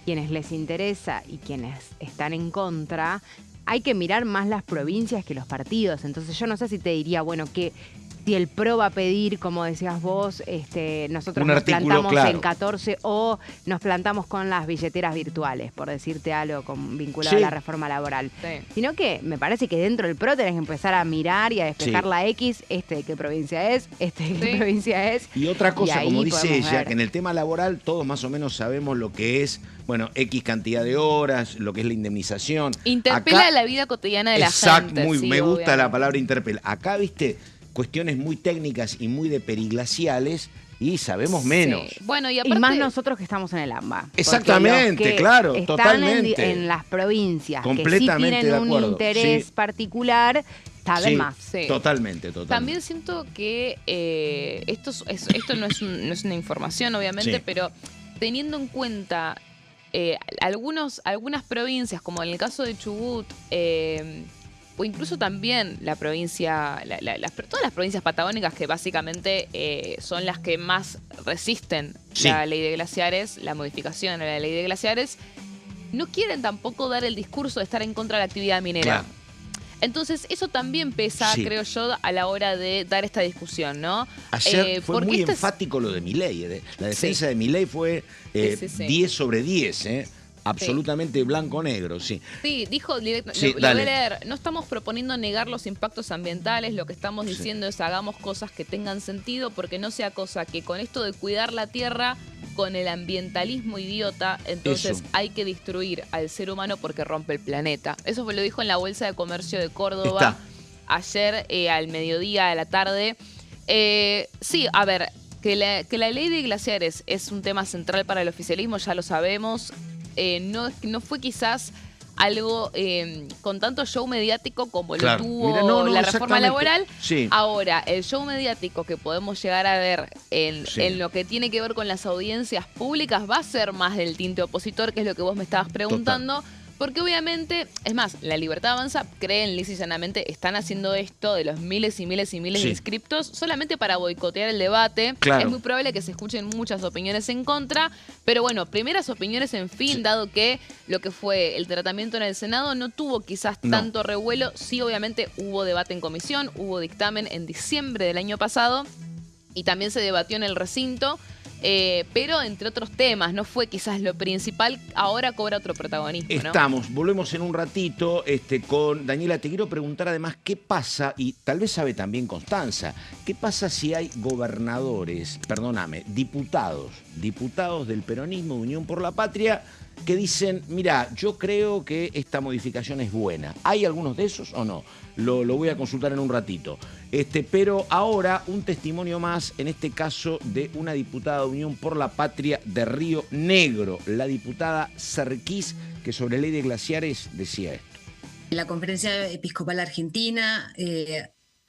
quienes les interesa y quienes están en contra, hay que mirar más las provincias que los partidos. Entonces yo no sé si te diría, bueno, que si el PRO va a pedir, como decías vos, nosotros nos plantamos en 14 o nos plantamos con las billeteras virtuales, por decirte algo vinculado a la reforma laboral. Sino que me parece que dentro del PRO tenés que empezar a mirar y a despejar la X, de qué provincia es, de qué provincia es. Y otra cosa, como dice ella, que en el tema laboral todos más o menos sabemos lo que es, bueno, X cantidad de horas, lo que es la indemnización. Interpela la vida cotidiana de la gente. Me gusta la palabra interpela. Acá, viste, cuestiones muy técnicas y muy de periglaciales y sabemos menos. Bueno, y aparte, más nosotros que estamos en el AMBA. Exactamente, claro, están totalmente. En las provincias completamente que sí tienen un interés particular, saben más. Totalmente. También siento que esto no es una información, obviamente, pero teniendo en cuenta algunas provincias, como en el caso de Chubut, o incluso también la provincia, todas las provincias patagónicas que básicamente son las que más resisten la ley de glaciares, la modificación de la ley de glaciares, no quieren tampoco dar el discurso de estar en contra de la actividad minera. Claro. Entonces, eso también pesa, creo yo, a la hora de dar esta discusión, ¿no? Ayer fue muy enfático lo de Milei. La defensa de Milei fue 10 sobre 10, absolutamente blanco-negro, sí. Sí, dijo directo, lo voy a leer, no estamos proponiendo negar los impactos ambientales, lo que estamos diciendo es hagamos cosas que tengan sentido, porque no sea cosa que con esto de cuidar la tierra, con el ambientalismo idiota, entonces hay que destruir al ser humano porque rompe el planeta. Eso lo dijo en la Bolsa de Comercio de Córdoba ayer al mediodía, a la tarde. Sí, a ver, que la ley de glaciares es un tema central para el oficialismo, ya lo sabemos. No fue quizás algo con tanto show mediático como lo tuvo la reforma laboral. Sí. Ahora, el show mediático que podemos llegar a ver en lo que tiene que ver con las audiencias públicas va a ser más del tinte opositor, que es lo que vos me estabas preguntando. Porque obviamente, es más, la Libertad Avanza creen lisa y llanamente, están haciendo esto de los miles y miles y miles de inscriptos solamente para boicotear el debate. Claro. Es muy probable que se escuchen muchas opiniones en contra, pero bueno, primeras opiniones en fin, dado que lo que fue el tratamiento en el Senado no tuvo quizás tanto revuelo. Sí, obviamente hubo debate en comisión, hubo dictamen en diciembre del año pasado y también se debatió en el recinto. Pero entre otros temas, no fue quizás lo principal, ahora cobra otro protagonismo, ¿no? Volvemos en un ratito con Daniela. Te quiero preguntar además qué pasa, y tal vez sabe también Constanza, qué pasa si hay diputados del peronismo de Unión por la Patria que dicen, mira, yo creo que esta modificación es buena. ¿Hay algunos de esos o no? Lo voy a consultar en un ratito. Pero ahora un testimonio más, en este caso de una diputada de Unión por la Patria de Río Negro, la diputada Serquís, que sobre ley de glaciares decía esto. La Conferencia Episcopal Argentina,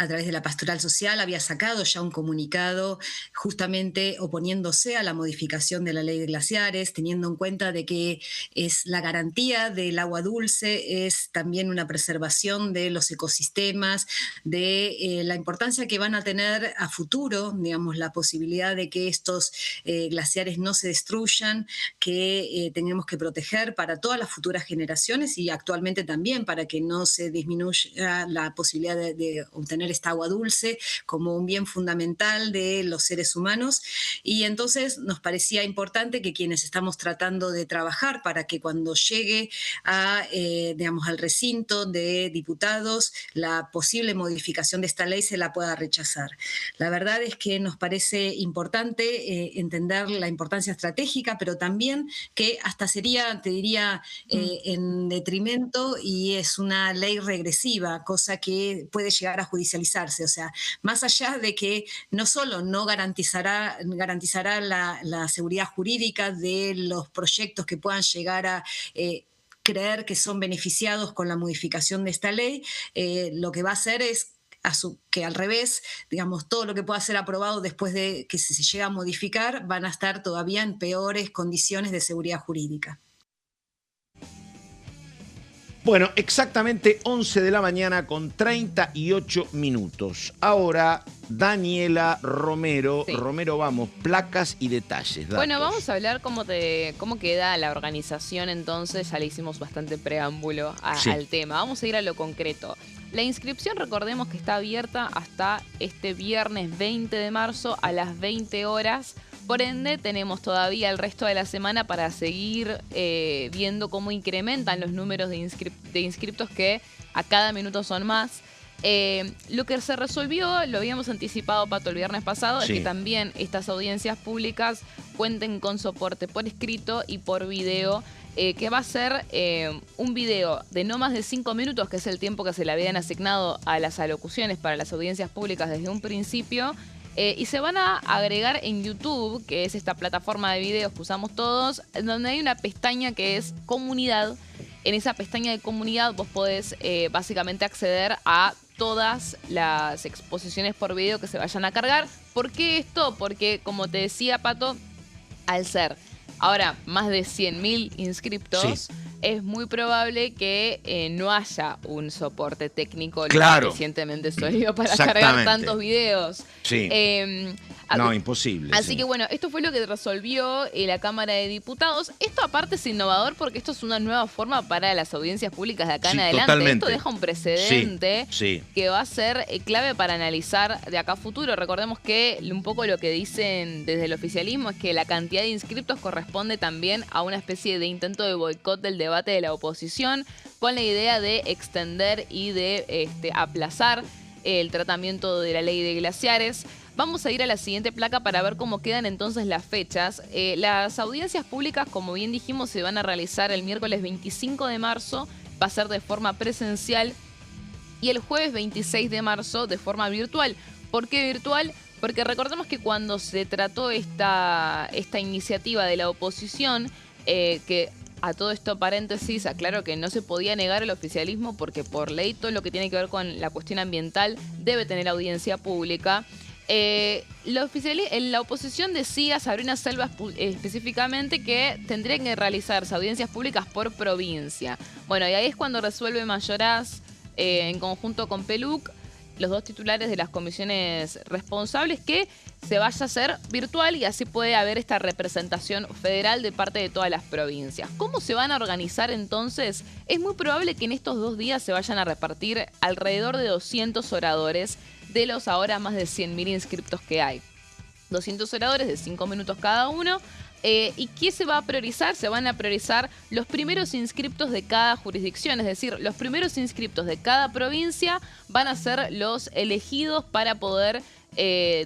a través de la Pastoral Social, había sacado ya un comunicado justamente oponiéndose a la modificación de la ley de glaciares, teniendo en cuenta de que es la garantía del agua dulce, es también una preservación de los ecosistemas, de la importancia que van a tener a futuro, digamos, la posibilidad de que estos glaciares no se destruyan, que tenemos que proteger para todas las futuras generaciones y actualmente también para que no se disminuya la posibilidad de obtener esta agua dulce como un bien fundamental de los seres humanos. Y entonces nos parecía importante que quienes estamos tratando de trabajar para que cuando llegue al recinto de diputados la posible modificación de esta ley se la pueda rechazar. La verdad es que nos parece importante entender la importancia estratégica, pero también que hasta sería, te diría, en detrimento, y es una ley regresiva, cosa que puede llegar a judicializarse. O sea, más allá de que no solo no garantizará la seguridad jurídica de los proyectos que puedan llegar a creer que son beneficiados con la modificación de esta ley, lo que va a hacer es que al revés, digamos, todo lo que pueda ser aprobado después de que se llega a modificar van a estar todavía en peores condiciones de seguridad jurídica. Bueno, exactamente 11 de la mañana con 38 minutos. Ahora, Daniela Romero. Sí. Romero, vamos, placas y detalles. Datos. Bueno, vamos a hablar cómo queda la organización entonces. Ya le hicimos bastante preámbulo al tema. Vamos a ir a lo concreto. La inscripción, recordemos que está abierta hasta este viernes 20 de marzo a las 20 horas. Por ende, tenemos todavía el resto de la semana para seguir viendo cómo incrementan los números de inscriptos, que a cada minuto son más. Lo que se resolvió, lo habíamos anticipado, Pato, el viernes pasado, es que también estas audiencias públicas cuenten con soporte por escrito y por video, que va a ser un video de no más de 5 minutos, que es el tiempo que se le habían asignado a las alocuciones para las audiencias públicas desde un principio. Y se van a agregar en YouTube, que es esta plataforma de videos que usamos todos, donde hay una pestaña que es comunidad. En esa pestaña de comunidad vos podés básicamente acceder a todas las exposiciones por video que se vayan a cargar. ¿Por qué esto? Porque, como te decía, Pato, al ser ahora más de 100.000 inscriptos, es muy probable que no haya un soporte técnico lo suficientemente sólido para cargar tantos videos. Sí. No, imposible. Así que bueno, esto fue lo que resolvió la Cámara de Diputados. Esto aparte es innovador porque esto es una nueva forma para las audiencias públicas de acá en adelante. Totalmente. Esto deja un precedente que va a ser clave para analizar de acá a futuro. Recordemos que un poco lo que dicen desde el oficialismo es que la cantidad de inscriptos corresponde también a una especie de intento de boicot del debate de la oposición, con la idea de extender y de aplazar el tratamiento de la ley de glaciares. Vamos a ir a la siguiente placa para ver cómo quedan entonces las fechas. Las audiencias públicas, como bien dijimos, se van a realizar el miércoles 25 de marzo, va a ser de forma presencial, y el jueves 26 de marzo de forma virtual. ¿Por qué virtual? Porque recordemos que cuando se trató esta iniciativa de la oposición, que a todo esto paréntesis, aclaro que no se podía negar el oficialismo porque por ley todo lo que tiene que ver con la cuestión ambiental debe tener audiencia pública. La oposición decía, Sabrina Selvas específicamente, que tendrían que realizarse audiencias públicas por provincia. Bueno, y ahí es cuando resuelve Mayoraz en conjunto con Peluc, los dos titulares de las comisiones responsables, que se vaya a hacer virtual y así puede haber esta representación federal de parte de todas las provincias. ¿Cómo se van a organizar entonces? Es muy probable que en estos 2 días se vayan a repartir alrededor de 200 oradores de los ahora más de 100.000 inscriptos que hay. 200 oradores de 5 minutos cada uno. ¿Y qué se va a priorizar? Se van a priorizar los primeros inscriptos de cada jurisdicción, es decir, los primeros inscriptos de cada provincia van a ser los elegidos para poder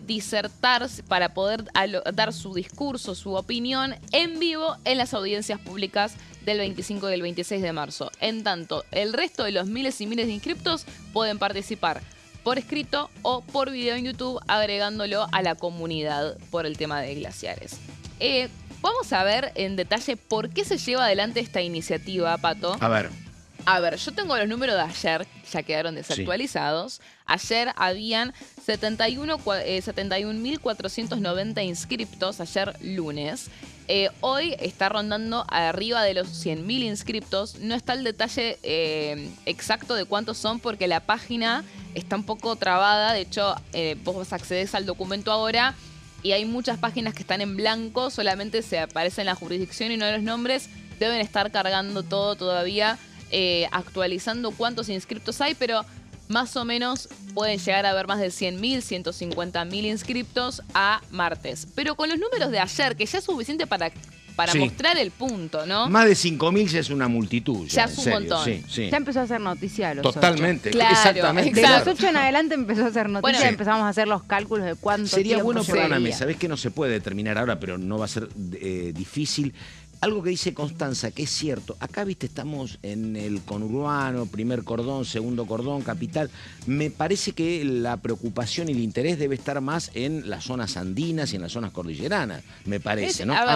disertar, para poder dar su discurso, su opinión en vivo en las audiencias públicas del 25 y el 26 de marzo. En tanto, el resto de los miles y miles de inscriptos pueden participar por escrito o por video en YouTube, agregándolo a la comunidad por el tema de glaciares. Vamos a ver en detalle por qué se lleva adelante esta iniciativa, Pato. A ver, yo tengo los números de ayer, ya quedaron desactualizados. Ayer habían 71.490 inscriptos, ayer lunes. Hoy está rondando arriba de los 100.000 inscriptos. No está el detalle exacto de cuántos son porque la página está un poco trabada. De hecho, vos accedes al documento ahora y hay muchas páginas que están en blanco, solamente se aparecen la jurisdicción y no los nombres. Deben estar cargando todo todavía, actualizando cuántos inscriptos hay, pero más o menos pueden llegar a haber más de 100.000, 150.000 inscriptos a martes. Pero con los números de ayer, que ya es suficiente para mostrar el punto, ¿no? Más de 5.000 ya es una multitud. Ya es un montón. Sí. Ya empezó a hacer noticia a los Totalmente, 8. Claro, exactamente. De los 8 en adelante empezó a hacer noticia, Bueno, empezamos a hacer los cálculos de cuánto Sería tiempo bueno, llevaría. perdóname, sabés que no se puede determinar ahora, pero no va a ser difícil. Algo que dice Constanza, que es cierto, acá, viste, estamos en el conurbano, primer cordón, segundo cordón, capital. Me parece que la preocupación y el interés debe estar más en las zonas andinas y en las zonas cordilleranas, me parece, ¿no? A ver,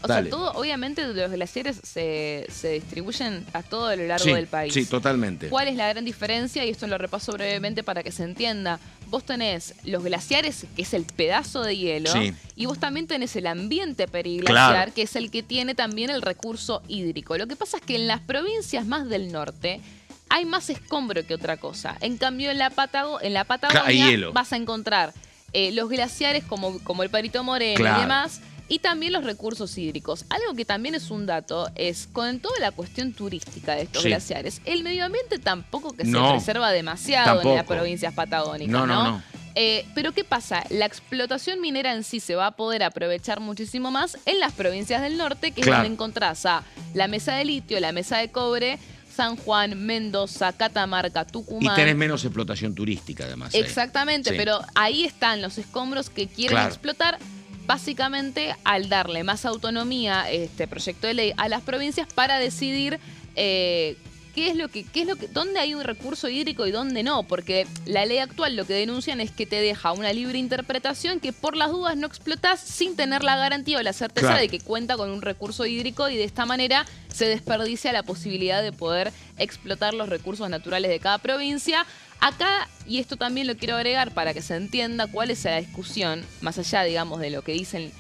o sea, dale. todo, obviamente los glaciares se distribuyen a todo lo largo del país. Sí, totalmente. ¿Cuál es la gran diferencia? Y esto lo repaso brevemente para que se entienda. Vos tenés los glaciares, que es el pedazo de hielo, y vos también tenés el ambiente periglaciar, que es el que tiene también el recurso hídrico. Lo que pasa es que en las provincias más del norte hay más escombro que otra cosa. En cambio, en la Patagonia vas a encontrar los glaciares como el Perito Moreno y demás, y también los recursos hídricos. Algo que también es un dato es, con toda la cuestión turística de estos glaciares, el medio ambiente tampoco se preserva demasiado en las provincias patagónicas, ¿no? Pero ¿qué pasa? La explotación minera en sí se va a poder aprovechar muchísimo más en las provincias del norte, que es donde encontrás a la mesa de litio, la mesa de cobre, San Juan, Mendoza, Catamarca, Tucumán. Y tenés menos explotación turística, además. Exactamente, pero ahí están los escombros que quieren explotar, básicamente al darle más autonomía este proyecto de ley a las provincias para decidir dónde hay un recurso hídrico y dónde no, porque la ley actual lo que denuncian es que te deja una libre interpretación que por las dudas no explotás sin tener la garantía o la certeza de que cuenta con un recurso hídrico, y de esta manera se desperdicia la posibilidad de poder explotar los recursos naturales de cada provincia. Acá, y esto también lo quiero agregar para que se entienda cuál es la discusión, más allá, digamos, de lo que dicen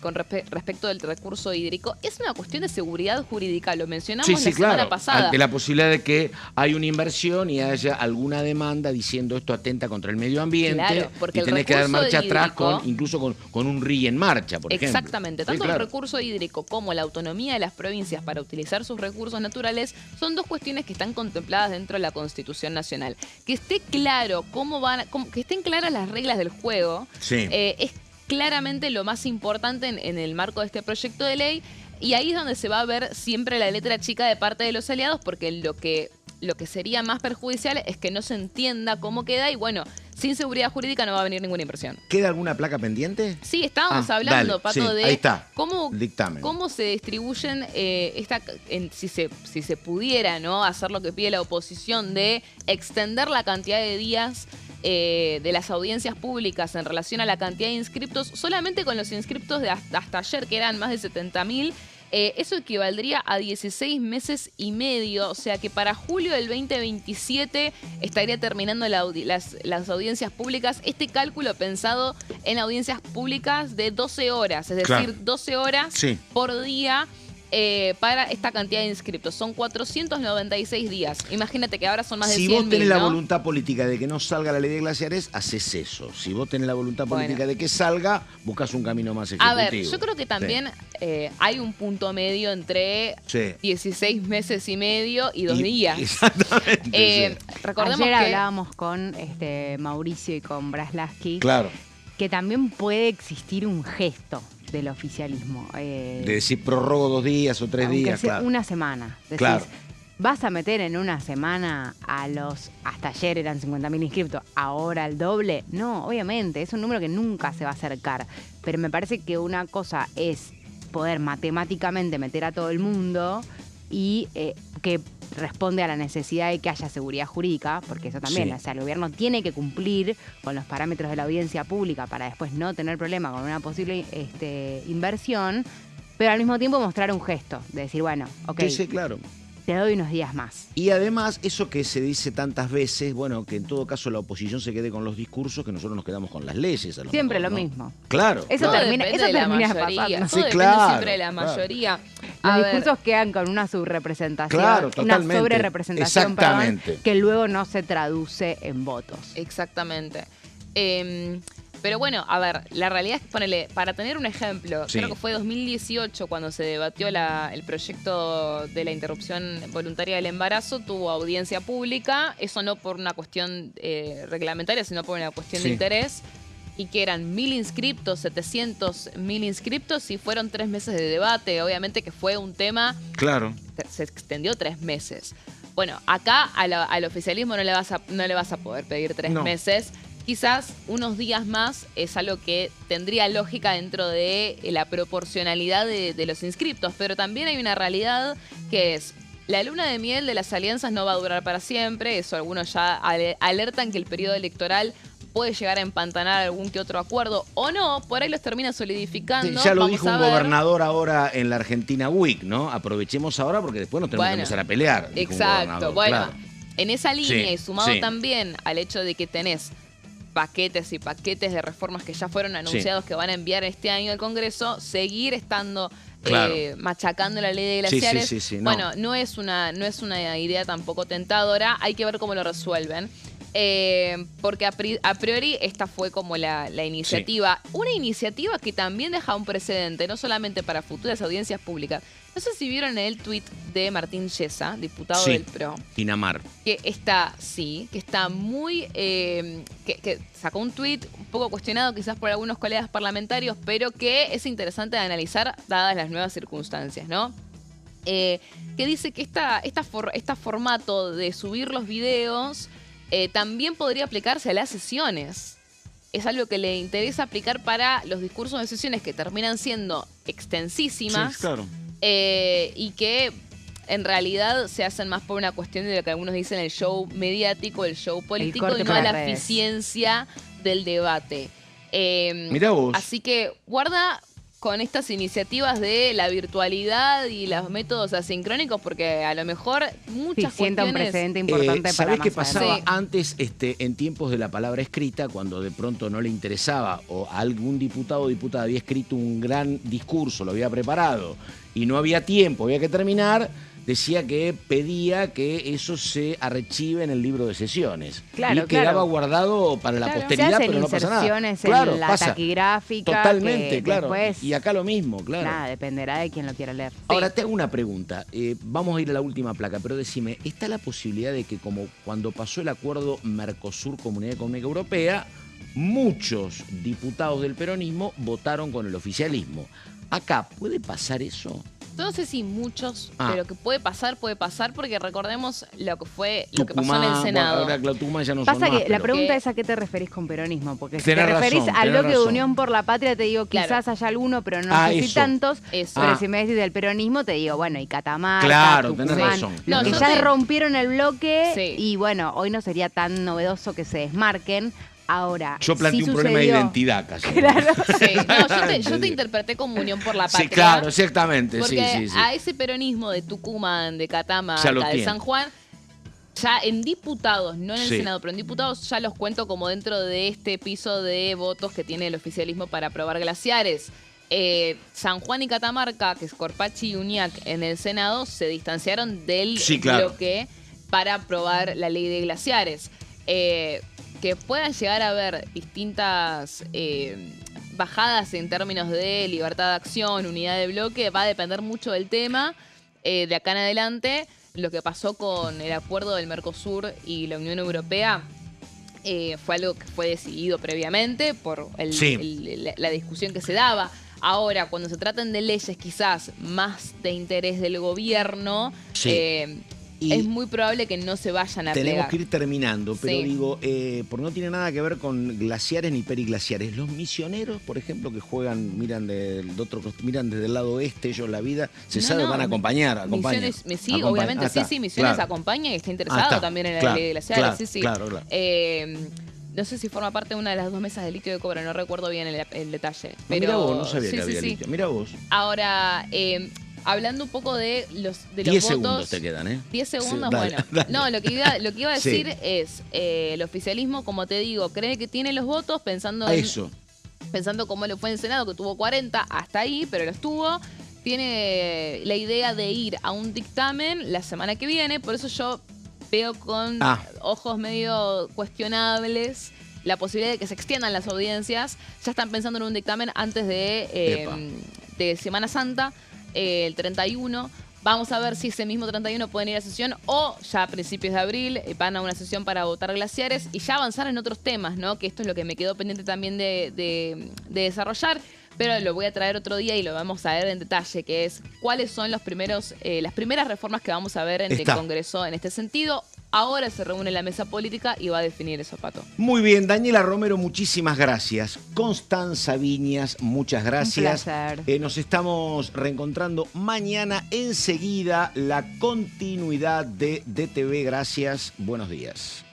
con respecto del recurso hídrico. Es una cuestión de seguridad jurídica, lo mencionamos Sí, la sí, semana claro. pasada. Ante la posibilidad de que hay una inversión y haya alguna demanda diciendo esto atenta contra el medio ambiente, Claro, porque y el tenés que dar recurso marcha atrás hídrico- incluso con un RI en marcha, por ejemplo. Exactamente. Tanto Sí, claro. el recurso hídrico como la autonomía de las provincias para utilizar sus recursos naturales son dos cuestiones que están contempladas dentro de la Constitución Nacional. Que esté claro que estén claras las reglas del juego, Sí. es claramente lo más importante en el marco de este proyecto de ley. Y ahí es donde se va a ver siempre la letra chica de parte de los aliados, porque lo que sería más perjudicial es que no se entienda cómo queda y bueno, sin seguridad jurídica no va a venir ninguna inversión. ¿Queda alguna placa pendiente? Sí, estábamos hablando, dale, Pato, sí, de ahí está. cómo se distribuyen si se pudiera, ¿no?, hacer lo que pide la oposición de extender la cantidad de días de las audiencias públicas en relación a la cantidad de inscriptos, solamente con los inscriptos de hasta ayer, que eran más de 70.000. Eso equivaldría a 16 meses y medio, o sea que para julio del 2027 estaría terminando las audiencias públicas. Este cálculo pensado en audiencias públicas de 12 horas, es decir, Claro. 12 horas Sí. por día para esta cantidad de inscriptos. Son 496 días. Imagínate que ahora son más de Si 100.000, vos tenés la ¿no? voluntad política de que no salga la ley de glaciares, haces eso. Si vos tenés la voluntad política de que salga, buscas un camino más ejecutivo. A ver, yo creo que también hay un punto medio entre Sí. 16 meses y medio y 2 días. Exactamente. Sí. Recordemos Ayer que hablábamos con Mauricio y con Braslaski Claro. que también puede existir un gesto del oficialismo. De decir prorrogo 2 días o 3 aunque días, sea claro. una semana. Decís, Claro. vas a meter en una semana hasta ayer eran 50.000 inscriptos, ahora el doble. No, obviamente, es un número que nunca se va a acercar. Pero me parece que una cosa es poder matemáticamente meter a todo el mundo y que responde a la necesidad de que haya seguridad jurídica, porque eso también, Sí. o sea, el gobierno tiene que cumplir con los parámetros de la audiencia pública para después no tener problema con una posible inversión, pero al mismo tiempo mostrar un gesto, de decir, bueno, ok, Sí, sí, claro. te doy unos días más. Y además, eso que se dice tantas veces, bueno, que en todo caso la oposición se quede con los discursos, que nosotros nos quedamos con las leyes. A lo Siempre mejor, lo ¿no? mismo. Claro. Eso todo termina depende de la mayoría. pasando. Todo Sí, depende claro, siempre de la claro. mayoría. Los A ver, discursos quedan con una subrepresentación, Claro, una totalmente. sobrerepresentación, perdón, Exactamente. que luego no se traduce en votos. exactamente. Pero bueno, a ver, la realidad es que, ponele, para tener un ejemplo, Sí. creo que fue 2018 cuando se debatió el proyecto de la interrupción voluntaria del embarazo, tuvo audiencia pública, eso no por una cuestión reglamentaria, sino por una cuestión de Sí. interés, y que eran 1.000 inscriptos, 700.000 inscriptos, y fueron 3 meses de debate. Obviamente que fue un tema, Claro. se extendió 3 meses. Bueno, acá al oficialismo no le vas a poder pedir 3 No. meses. Quizás unos días más es algo que tendría lógica dentro de la proporcionalidad de los inscriptos, pero también hay una realidad que es: la luna de miel de las alianzas no va a durar para siempre. Eso algunos ya alertan que el periodo electoral puede llegar a empantanar algún que otro acuerdo o no, por ahí los termina solidificando. Sí, ya lo Vamos dijo a un ver. gobernador ahora en la Argentina Week, ¿no? Aprovechemos ahora porque después nos tenemos que Bueno, empezar a pelear. Dijo un Exacto, gobernador, bueno, claro. en esa línea Sí, y sumado sí. también al hecho de que tenés paquetes y paquetes de reformas que ya fueron anunciados que van a enviar este año al Congreso, seguir estando Claro. machacando la ley de Sí, sí, glaciares. sí, no. Bueno, no es una idea tampoco tentadora, hay que ver cómo lo resuelven. Porque a priori esta fue como la iniciativa. Una iniciativa que también deja un precedente, no solamente para futuras audiencias públicas. No sé si vieron el tuit de Martín Yesa, diputado Sí. del PRO, Pinamar. que está muy... que sacó un tuit un poco cuestionado quizás por algunos colegas parlamentarios, pero que es interesante de analizar dadas las nuevas circunstancias, ¿no? Que dice que este formato de subir los videos también podría aplicarse a las sesiones. Es algo que le interesa aplicar para los discursos de sesiones que terminan siendo extensísimas. Sí, claro. Y que en realidad se hacen más por una cuestión de lo que algunos dicen el show mediático, el show político, corte y no por a la las redes. eficiencia del debate. Mirá vos. Así que guarda con estas iniciativas de la virtualidad y los métodos asincrónicos, porque a lo mejor muchas sienta un cuestiones... precedente importante para ¿Sabés más qué pasaba adelante? antes, en tiempos de la palabra escrita, cuando de pronto no le interesaba o algún diputado o diputada había escrito un gran discurso, lo había preparado y no había tiempo, había que terminar, decía que pedía que eso se archive en el libro de sesiones. Claro, y quedaba claro. guardado para la Se posteridad, hacen pero no pasa nada. inserciones Claro, en la pasa. taquigráfica. Totalmente, que claro. después, Y acá lo mismo, claro. nada, dependerá de quien lo quiera leer. Ahora te hago una pregunta. Vamos a ir a la última placa, pero decime, ¿está la posibilidad de que como cuando pasó el acuerdo Mercosur-Comunidad Económica Europea, muchos diputados del peronismo votaron con el oficialismo? Acá, ¿puede pasar eso? No sé si muchos, Ah. pero que puede pasar, porque recordemos lo que pasó en el Tucumán, Senado. bueno, ahora Tucumán ya no son Pasa más, que la pero- pregunta es a qué te referís con peronismo, porque si te Tenés referís razón, al tenés bloque de razón. Unión por la Patria, te digo, Claro. quizás haya alguno, pero no sé si eso. tantos. Eso. Pero Ah. si me decís del peronismo, te digo, bueno, y Catamarca, Claro, tenés Tucumán, razón. los No, que yo ya te- rompieron el bloque, Sí. y bueno, hoy no sería tan novedoso que se desmarquen. Ahora, Yo planteé sí un problema de sucedió- identidad casi. Claro. Sí, no, yo te interpreté como Unión por la Patria. Sí, claro, exactamente. Porque sí, sí, sí. a ese peronismo de Tucumán, de Ya lo Catamarca, de tiene. San Juan, ya en diputados, no en el Sí. Senado, pero en diputados ya los cuento como dentro de este piso de votos que tiene el oficialismo para aprobar glaciares. San Juan y Catamarca, que es Corpachi y Uñac en el Senado, se distanciaron del Sí, claro. bloque para aprobar la ley de glaciares. Que puedan llegar a haber distintas bajadas en términos de libertad de acción, unidad de bloque, va a depender mucho del tema. De acá en adelante, lo que pasó con el acuerdo del Mercosur y la Unión Europea fue algo que fue decidido previamente por la discusión que se daba. Ahora, cuando se traten de leyes quizás más de interés del gobierno, Y es muy probable que no se vayan a tenemos plegar. que ir terminando, pero Sí. digo, porque no tiene nada que ver con glaciares ni periglaciares. Los misioneros, por ejemplo, que juegan, miran miran desde el lado oeste, ellos la vida, se sabe, van a acompañar. Misiones, sí, Acompañan. obviamente, está, sí, Misiones claro. acompaña y está interesado está, también en la claro, ley de glaciares, claro, sí, sí. claro. No sé si forma parte de una de las 2 mesas de litio de cobre, no recuerdo bien el detalle. Pero Mira vos, no sabía sí, que sí, había sí. litio. Mira vos. Ahora, hablando un poco de los 10 votos. segundos te quedan, ¿eh? 10 segundos, Sí, dale, bueno. dale. No, lo que iba a Sí. decir es, el oficialismo, como te digo, cree que tiene los votos pensando cómo le fue en el Senado, que tuvo 40, hasta ahí, pero los tuvo. Tiene la idea de ir a un dictamen la semana que viene, por eso yo veo con ojos medio cuestionables la posibilidad de que se extiendan las audiencias. Ya están pensando en un dictamen antes de Semana Santa, el 31. Vamos a ver si ese mismo 31 pueden ir a sesión o ya a principios de abril van a una sesión para votar glaciares y ya avanzar en otros temas, ¿no? Que esto es lo que me quedó pendiente también de desarrollar, pero lo voy a traer otro día y lo vamos a ver en detalle, que es cuáles son las primeras reformas que vamos a ver en el Congreso en este sentido. Ahora se reúne la mesa política y va a definir eso, Pato. Muy bien, Daniela Romero, muchísimas gracias. Constanza Viñas, muchas gracias. Un placer. Nos estamos reencontrando mañana. Enseguida, la continuidad de DTV. Gracias. Buenos días.